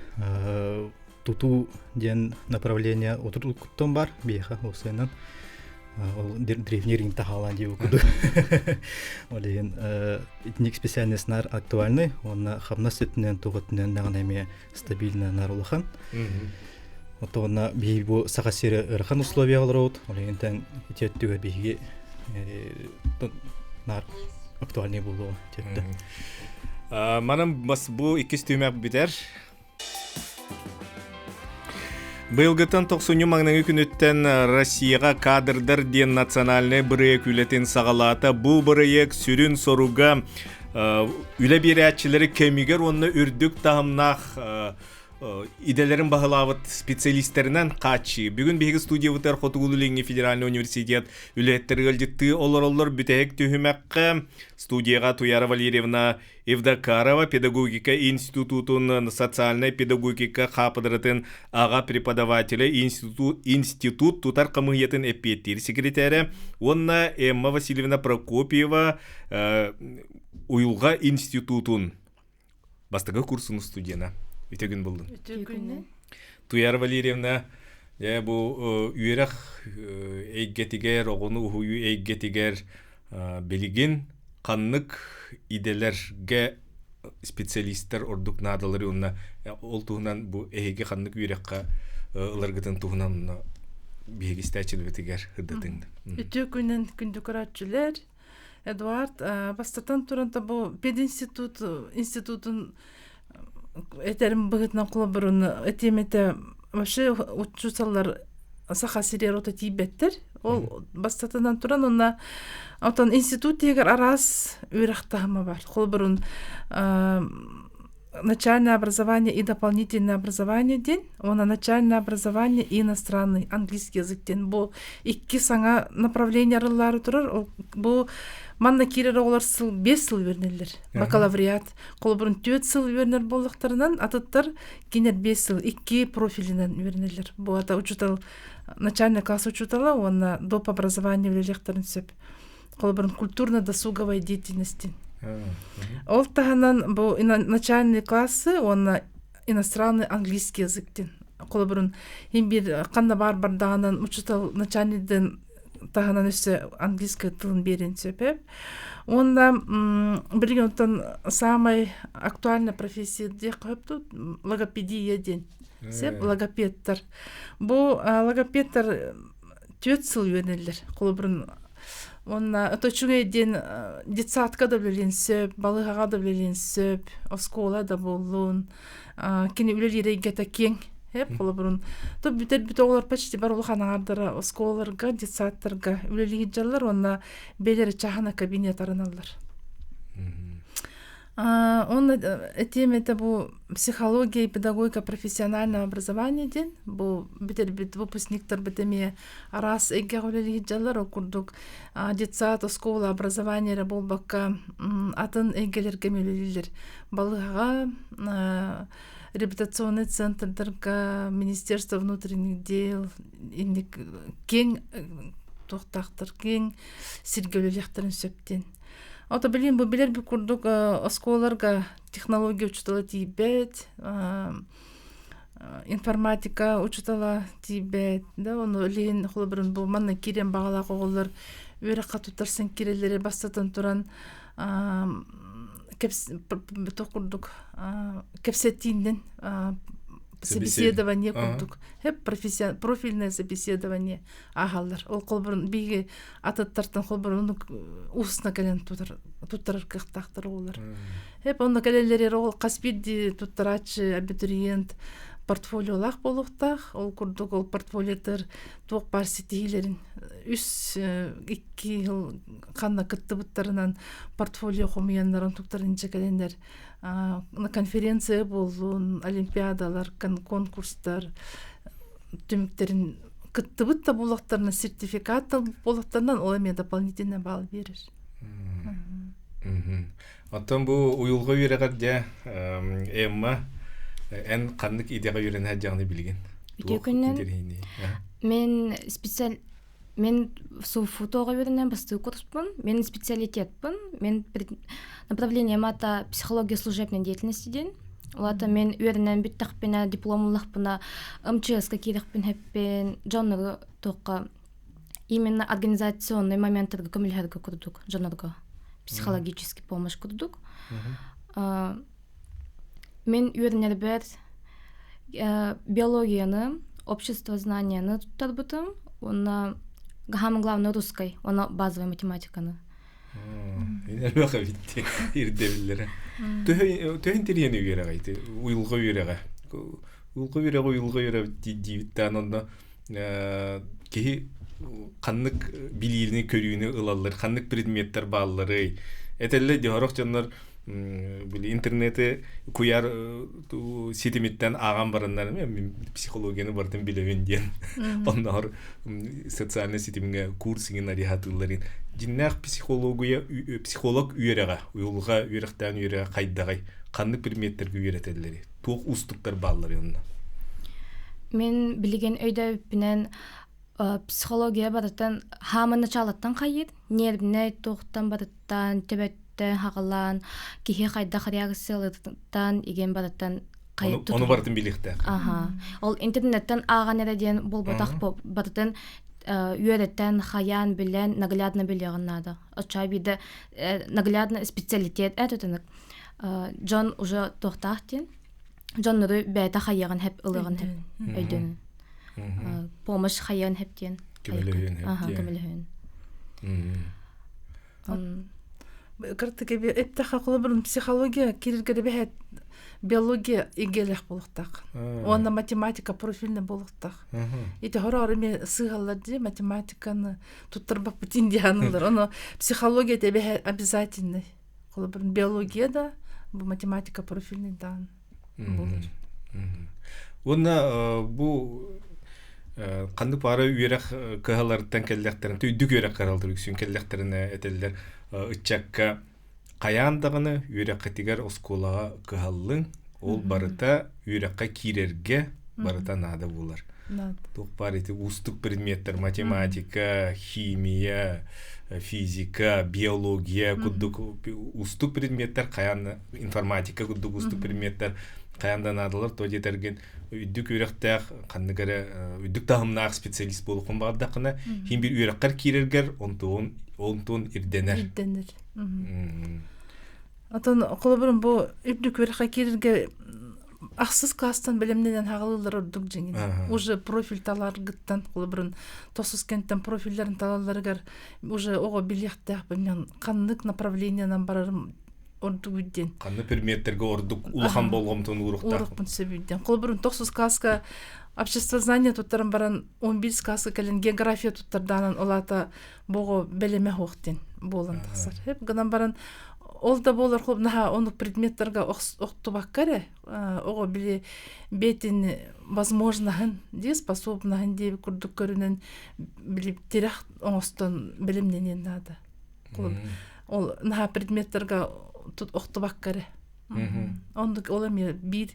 туту ден направление отруктон бар беха осенен древний Рим тахалан диу куду. Олен этник специальность нар актуальный, он хамна сетнен тугатнен нагнеме стабильно нарулхан. Вот он бейбу сахасире эрхан условия алрот, олен тен теттүгө бейги нар актуальный булу тетте. Манам бас бу икки стүймөк битер. Быйылгытын 90 маңныңы күнүттен Россияға кадрдар ден национальный бұрыек үлетін сағалата. Бұл бұрыек сүрін соруға үлі берәтчілері кемигер онны үрдік тағымнақ иделерин бағылавыт специалисттеринен качы. Бүгүн биги студия вутер Хотугулулинги федеральный университет үлеттер галдитты олор бүтек түхүмәккә студияга Туяра Валерьевна Евдокарова педагогика институтун социальная педагогика капыдырытын ага преподавателя институт тутар камыйетін эппеттер секретары онна Эмма Васильевна Прокопьева уюлга институтун бастығы курсunu студияна. Ütөгүн болдун. Туяра Валерьевна, бу үйрек эйгетигер, оғыны ухую эйгетигер белигин қаннык иделерге специалисттер ордук надалары онна ол туһунан бу эйге қаннык үйрекка ыларгытын туһунан биги стачыл бетигер хырдатыңды. Ütөгүнөн күндүкөрөчүлөр Эдуард бастатан туранда бу пединститутун этерим быгытна кулабырын этемете вообще учусалар сахасирер ота тийбеттер. Ол бастатынан туран онна отон институт дегер арас үйрактагыма бар. Кулабырын начальное образование и дополнительное образование ден, она начальное образование и иностранный английский язык ден. Бу икки саңа направление арылары турар. Бу манна кирер олар 5 сыл вернелер. Бакалавриат. Колбурун 4 сыл вернер болдуктарынан атыттар кинер 5 сыл 2 профилинен вернелер. Бу ата учутал начальный класс учутала, он доп образование велектарын сөп. Колбурун культурно-досуговой деятельности. Ол таханан бу начальный классы, он иностранный английский языктен. Колбурун бир канда бар дагынан учутал начальныйден тағынан өсі английский тылын берен сөпеп. Онда бірген оттан самай актуальна профессия де қойыпту логопедия ден. Сеп логопедтар. Бұл логопедтар 4 сыл өнелер. Қолы бірін онна өтөчүгей ден детсадка да білен сөп, балыға да білен сөп, оскола да болуын, кені үлелері гета кең. Хеп колобрун. То бит олар почти бар улханардара, осколарга, детсадтарга үлелиги жаллар, онна белери чахана кабинет араналар. Он этемете бу психология и педагогика профессионального образования ден, бу бит выпускниктар битеме арас эге үлелиги жаллар окурдук детсад, оскола образование болбакка атын эгелерге үлелилер. Балыга репутационный центрдерга, Министерство внутренних дел, кең тоқтақтар, кең сиргелелехтерин сөптен. Ата билем бу билер бу курдук осколарга технология учтала тийбет, информатика учутала тибет да оны лен холбрун бу манна кирен багала коголор үрөкка тутарсан кирелери бастатан туран токурдук кепсетинден собеседование курдук хеп профильное собеседование ахаллар ол колбурун биги ататтартан колбурун усна келен туттарар кыктактыр олар хеп онда келелери ол каспиди туттарачы абитуриент портфолиолах болуктах ол курдук ол портфолиотор туок барситилерин 2 жыл канна кыттыбыттарынан портфолио хомуяннарын туктарын жекелендер на конференция болун олимпиадалар конкурстар түмүктерин кыттыбыт да булактарына сертификат булактарынан ол эме дополнительный балл берер. Оттон бу уюлга үйрөгөрдө эмма эн кандык идега үйрөнө жагны билген. Мен фотога үйрөнөм, басты курспун. Мен специалитетпин. Мен направление мата психология служебной деятельности ден. Олата мен үйрөнөм биттакпена дипломлыкпына МЧС-ка кирекпин хеппен жанры тока именно организационный моменттерге көмүлөргө курдук, жанрга психологический помощь курдук. Мен үйрөнөрбөр биологияны, общество знанияны туттарбытым. Она самое главное русской, она базовая математиканы. Элбака битти ирдебилер. Төһөн тирени үйрөгөйт. Уйулга үйрөгө. Уйулга үйрөгө дибиттан онда ки каннык билигини көрүүнү ылалар, каннык предметтер баалары. Этелле жорок жандар бул интернети куяр ситимиттен аган барындар мен психологияны бардым билебин ден. Ондар социальный ситимге курсingen арихатыларын жиннак психолог үйрөгө, уйулга үйрөктөн үйрөгө кайдагай кандык предметтерге үйрөтөлөр. Тук устуктар баалары онда. Мен билген өйдө менен психология бараттан хамы началаттан кайыр, нервне токтан бараттан тебет хагалан кихи кайда реакциялардан иген бараттан кайып Оны бардым билихте. Ол интернеттен аган эреден болботак бараттан үйрөттен хаян билен наглядно билегеннада. Очабиде наглядно специалитет этетенек. Жон уже тохтахтин. Жоннору бәйта хаяган хеп ылыгын хеп өйдөн. Помощь хаян хептен. Кемелөһөн. Кыртыгы эптаха колбурун психология кирилгере бэт биология игелэх болуктак. Онда математика профильный болуктак. Ити хорор эме сыгалларды математиканы туттарбак бутин дианылар. Оно психология тебе обязательный. Колбурун биология да, бу математика профильный дан болур. Онда бу кандык бары үйрөк кыгалардан келлектерин түйдүк үйрөк каралдыр үксүн келлектерине этеллер ычакка каяндагыны үйрөккө тигер осколага кыгаллың ол барыта үйрөккө кирерге барыта нада булар. Тук барыты устук предметтер математика, химия, физика, биология кудук устук предметтер каян информатика кудук устук предметтер каяндан адылар то жетерген үйдүк үйрөктөк кандыгара үйдүк тагымнак специалист болукун бардакына хим бир үйрөккөр кирергер онтон ирденер. Атон колбурун бу үйдүк үйрөккө кирерге аксыз класстан билимден хагалылар ордук жеңин. Уже профиль таларгыттан колбурун тосуз кенттен профильдерин талаларгар уже ого билияктак мен кандык направлениянан барарым ордугуден. Кандай предметтерге ордук улахан болгомтон уруктак. Урукпун себебден. Колбурун 9 класска общество знания туттарым баран 11 класска келен география туттарданан олата бого белеме хоктен болон таксар. Хеп гынан баран ол да болар хоп наха ондук предметтерге октубак кере. Ого биле бетин возможноһын, де способноһын деп курдук көрүнөн билип терах оңостон билимденен нада. Ол наха предметтерге тут октубак кере. Ондук ол эме бир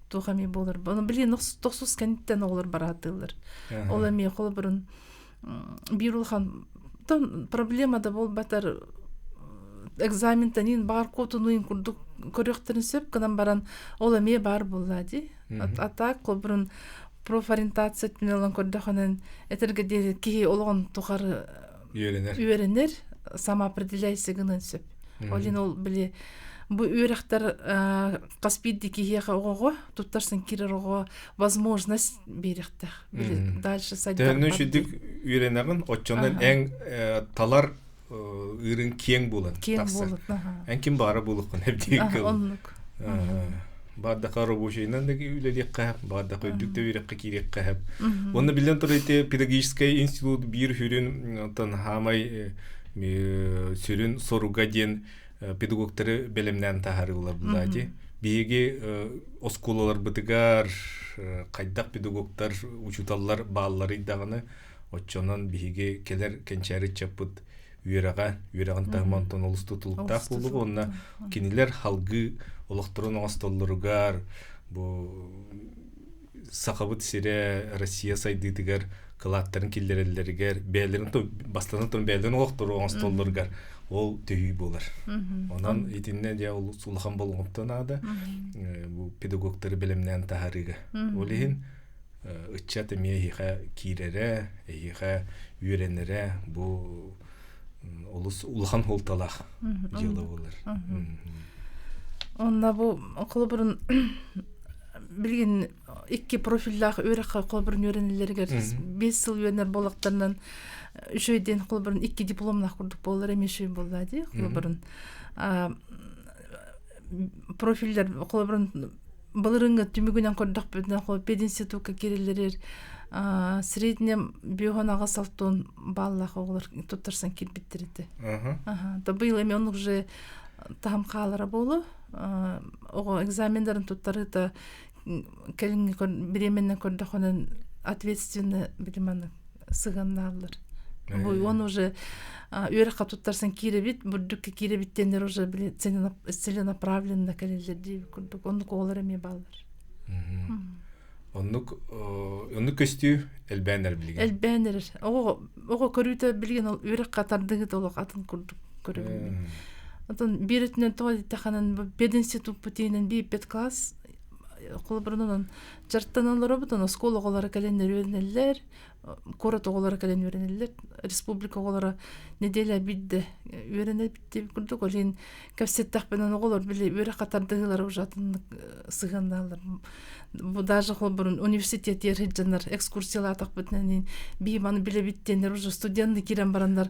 тухами болар. Оны билен 9 кенттен олар баратылар. Ол эме колбурун бир улхан проблема да болбатар экзаментенин бар котунуин курдук көрөктөрүн сөп кынан баран ол эме бар булла ди. А так колбурун профориентация тинелан көрдөхөнөн этергеде ки олгон тухары үйренер самоопределяйся гынын сөп. Олин ол биле бу үйрәхтер каспидди кихиха ого туттарсын кирер ого возможность берихтер. Биле дальше сайдар. Тәнү шидик үйренәгән отчондан эң талар ырын кең булын. Кең булын. Эң ким бары булыккан хәбдик. Онлук. Бада карабушайнан да үлелек кап, бада көйдүктө үйрәккә кирек кап. Онны билен турыйты педагогический институт бир хүрүн тан хамай сүрүн соруга ден педагогтары белемнән тахарылар булады. Биеге осколалар бытыгар кайдак педагогтар учуталлар баллары даганы отчонан биеге келер кенчәри чапыт үйрәгән тагмантан олустутулуктак булды. Онна кинилер халгы олохторун остоллоругар бу сахабыт сире Россия сайдыдыгар кылаттарын киллереллеригер бәлерин то бастанын то бәлерин олохторун остоллоругар ол төй болар. Онан итинне дә ул сулхан болгондан ада бу педагогтары белемнән тахарыга. Олин ыччат мейха кирере, эйха үйренере бу олус улхан холталах җылы булар. Онда бу колбурун билген икки профильдагы үйрәккә колбурун үйренелерге 5 жыл үйренер болактарынан үшөйден колбурун 2 дипломнак курдук болар эмешөй болду колбурун. Профильдер колбурун былырыңга түмүгүнөн көрдүк бүтүн кол пединститутка кирелер средне биоханага салтон баллах оглар туттарсан кирбиттерди. Да быйыл эми он уже там калара болу. Ого экзамендерин туттарыта келинге беременнен көрдөхөнөн ответственно билиманы сыганналар. Бу он уже үйрәккә туттарсан киребит, бурдукка киребиттендер уже биле целенаправленно келелер дип көрдүк. Онны колар эме балдар. Онны көстү элбәнер билген. Элбәнер. Ого көрүтө билген ол үйрәккә тардыгы толок атын көрдүк. Атын биретнен толи таханын пединститут путинен би 5 класс колбурунун жартаналары бутун школа голары календар үйренелер, корот голары кален үйренелер, республика голары неделя бидде үйренелер битти курдук. Олин кассеттак менен оголор биле үйрәккә тардыгылар уже атын сыганналар. Бу даже колбурун университет ерҗаннар экскурсиялар так битнен би маны биле биттендер уже студентны кирен барандар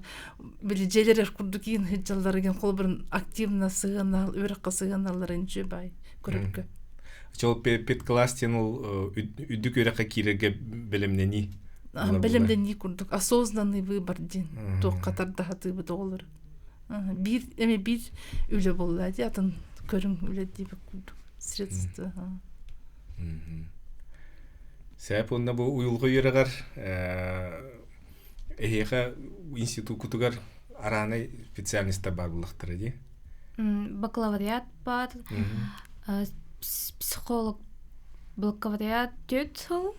биле желерер курдук кийин хиҗаллар ген колбурун активно сыганал үйрәккә сыганалар инче бай көрөккө. Чол 5 класстен ул үдүк үйрәккә киреге белемнени. Белемдени курдук осознанный выбор дин. Ток катарда хатыбы доголор. Бир үле болду атын көрүң үле дип курдук. Средство. Сәп онда бу уйылгы үйрәгәр эһега институт кутугар араны специальностьта бар булактыр ди. Бакалавриат бар. Психолог бакалавриат 4 жыл.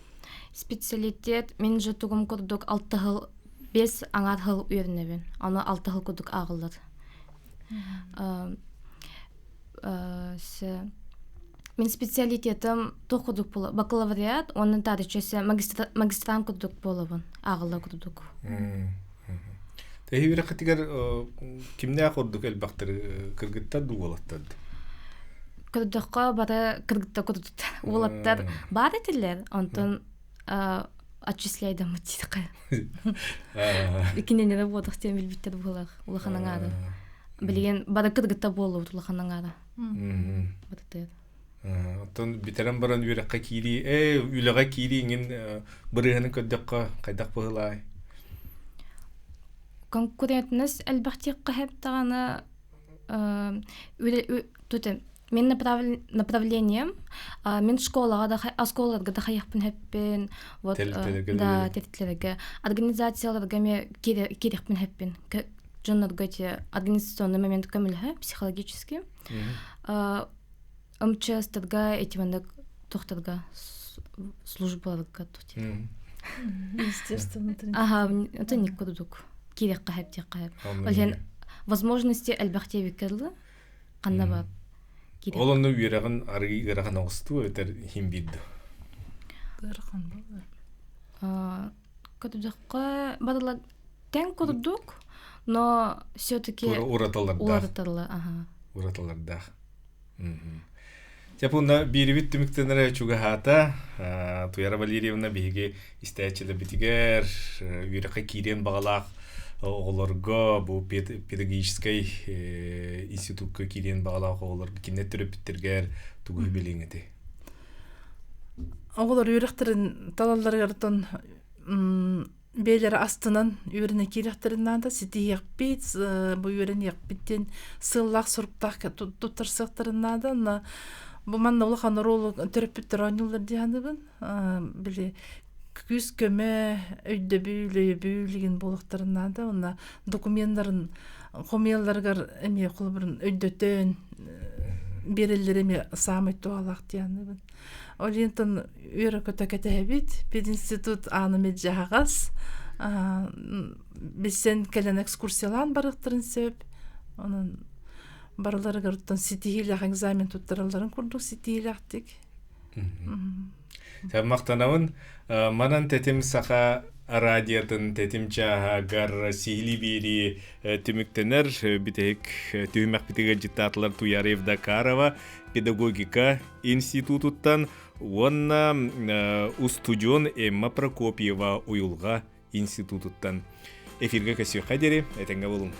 Специалитет мен же тугум курдук 6 жыл 5 аңар жыл үйренебин. Аны 6 жыл курдук агылыр. Мен специалитетім тоқудук болу. Бакалавриат, оның тарихчасы магистран курдук болуын, ағылы курдук. Тәйі үйрәк тигәр кимне курдук элбактыр кыргыттар дугалаттар. Курдукка бары кыргытта курдук. Улаттар бар этилер, онтон отчисляйда мутидка. Икинен работах тем билбиттер булар. Улаханың ады. Билген бары кыргытта болу улаханың ады. Батыр. Оттон битерен баран үйрәккә кири, үйләгә кири ingen бырыгының көддәккә кайдак булай. Конкурентность әлбәттә кәһәп таганы түтен мен направлением мен школага да хаяпын хәппен вот да тетләргә организацияларга ме кирәкпен хәппен җоннарга организационный момент көмелһә психологически МЧС-тырга этимендек тохтарга службаларга тотир. Министерство внутренних. Это не курдук. Кирек кахеп. Олен возможности әлбәттә викерле. Канна бар. кире. Ол оны үйрәгән арый гыраган огысту өтер хим бидді. Гырхан болар. Көтүдәккә бадыла тәң курдук, но все-таки Ураталарда. Ураталарда. Тяпунда бирибит түміктенері чуга хата, Туяра Валерьевна биге истәчілі бітігер, үйрәққа кирен бағалақ оғыларға, бұл педагогическай институтқа кирен бағалақ оғыларға кенет түріп біттергер түгі біліңеді. Оғылар үйрәқтерін талаларғардын бейлері астынан үйріне керектерінен да сеті еқпейт, бұл үйріне еқпейттен сыллақ сұрыптақ тұттырсықтырынан да, бұл манна олақан ролы түріппеттір анылар дейінігін, біле күз көмі өйді бүйлеген болықтырынан да, онна документтарын қомияларғар әме құлыбырын өйдетен берелер әме самайт туалақ дейінігін. Олентон үйрі көтәкәті әбет, пединститут анымет жағағас, бесен кәлен экскурсиялан барықтырын сөп, оның барылары ғырттан сетихилях экзамен тұттырыларын күрдік сетихилях дек. Мақтанауын, манан тәтім сақа радиятын тәтім чағағар сихили бері түміктенер, бітек түймәк бітеге життатылар Туяра Евдокарова педагогика институттан, онна устудион Эмма Прокопьева уюлға институттан. Эфирге көсі қадері, әтенге болың.